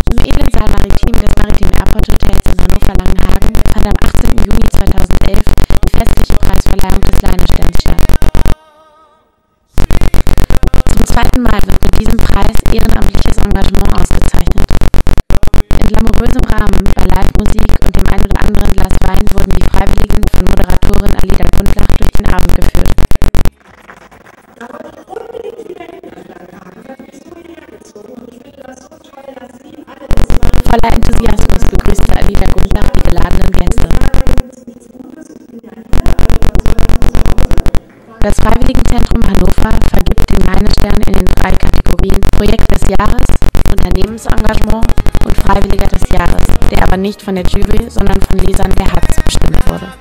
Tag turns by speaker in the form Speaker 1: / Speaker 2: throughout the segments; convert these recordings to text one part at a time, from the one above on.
Speaker 1: Im edlen Saal Maritim des Maritim Airport Hotels in Hannover-Langenhagen fand am 18. Juni 2011 die festliche Preisverleihung des Leinesterns statt. Zum zweiten Mal wird mit diesem Preis ehrenamtliches Engagement ausgezeichnet. In glamourösem Rahmen, bei Live-Musik und dem ein oder anderen Glas Wein wurden die Freiwilligen von Moderatorin Alida Gundlach durch den Abend geführt. Voller Enthusiasmus begrüßte Alida Gundlach die geladenen Gäste. Das Freiwilligenzentrum Hannover vergibt den Leinestern in den 3 Kategorien Projekt des Jahres, Unternehmensengagement und Freiwilliger des Jahres, der aber nicht von der Jury, sondern von Lesern der Hatz bestimmt wurde.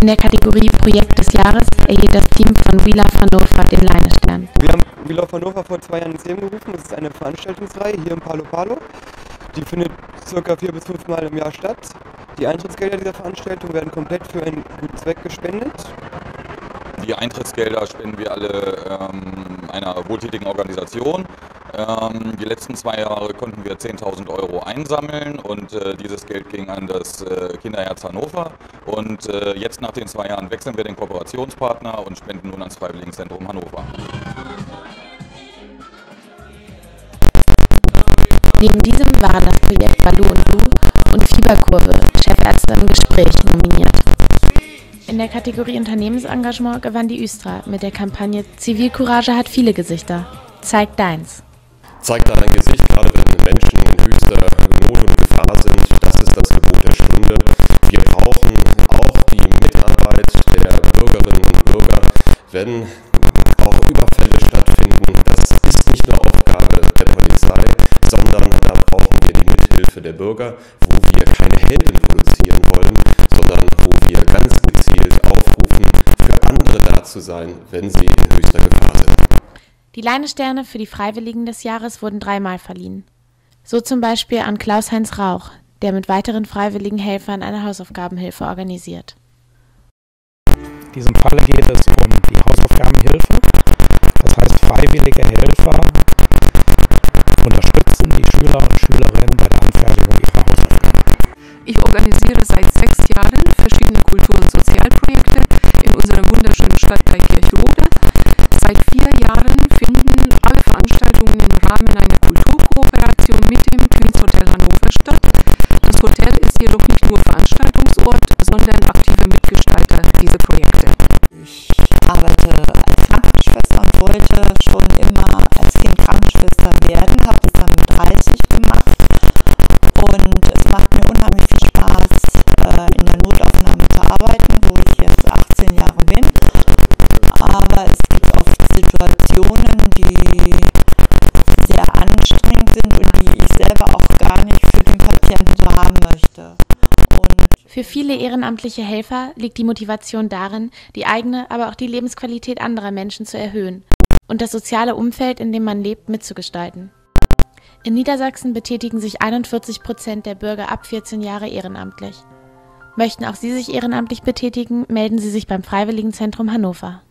Speaker 1: In der Kategorie Projekt des Jahres erhielt das Team von We Love Hannover den Leinestern.
Speaker 2: Wir haben We Love Hannover vor 2 Jahren ins Leben gerufen. Das ist eine Veranstaltungsreihe hier im Palo Palo. Die findet ca. 4 bis 5 Mal im Jahr statt. Die Eintrittsgelder dieser Veranstaltung werden komplett für einen guten Zweck gespendet.
Speaker 3: Die Eintrittsgelder spenden wir alle einer wohltätigen Organisation. Die letzten 2 Jahre konnten wir 10.000 € einsammeln und dieses Geld ging an das Kinderherz Hannover. Und jetzt nach den 2 Jahren wechseln wir den Kooperationspartner und spenden nun ans Freiwilligenzentrum Hannover.
Speaker 1: Neben diesem waren das Projekt Balu und Blue und Fieberkurve, Chefärzte im Gespräch, nominiert. In der Kategorie Unternehmensengagement gewann die Üstra mit der Kampagne Zivilcourage hat viele Gesichter. Zeig deins.
Speaker 4: Zeig dein Gesicht, gerade wenn Menschen in höchster Not und Gefahr sind. Das ist das Gebot der Stunde. Wir brauchen auch die Mitarbeit der Bürgerinnen und Bürger, wenn auch Überfälle stattfinden. Das ist nicht nur Aufgabe der Polizei, sondern da brauchen wir die Mithilfe der Bürger, wo wir keine Helden produzieren wollen, sondern wo wir ganz gezielt aufrufen, für andere da zu sein, wenn sie in höchster Gefahr sind.
Speaker 1: Die Leinesterne für die Freiwilligen des Jahres wurden 3-mal verliehen. So zum Beispiel an Klaus-Heinz Rauch, der mit weiteren freiwilligen Helfern eine Hausaufgabenhilfe organisiert.
Speaker 5: In diesem Fall geht es um die Hausaufgabenhilfe. Das heißt, freiwillige Helfer unterstützen die Schüler und Schülerinnen bei der Anfertigung ihrer Hausaufgaben.
Speaker 6: Ich organisiere seit 6 Jahren verschiedene Kultur- und Sozialprojekte in unserer wunderschönen Stadt bei Kirchrode. Seit 4 Jahren finden alle Veranstaltungen im Rahmen einer Kulturkooperation mit dem Queen's Hotel Hannover statt. Das Hotel ist jedoch nicht nur Veranstaltungsort, sondern aktiver Mitgestalter dieser Projekte.
Speaker 7: Ich arbeite als Krankenschwester und wollte schon immer als Kind Krankenschwester werden, habe das dann mit 30 gemacht und es macht mir unheimlich viel Spaß, in der Notaufnahme zu arbeiten, wo ich jetzt 18 Jahre bin. Aber es gibt oft Situationen, die sehr anstrengend sind und die ich selber auch gar nicht für den Patienten so haben möchte.
Speaker 1: Für viele ehrenamtliche Helfer liegt die Motivation darin, die eigene, aber auch die Lebensqualität anderer Menschen zu erhöhen und das soziale Umfeld, in dem man lebt, mitzugestalten. In Niedersachsen betätigen sich 41% der Bürger ab 14 Jahre ehrenamtlich. Möchten auch Sie sich ehrenamtlich betätigen, melden Sie sich beim Freiwilligenzentrum Hannover.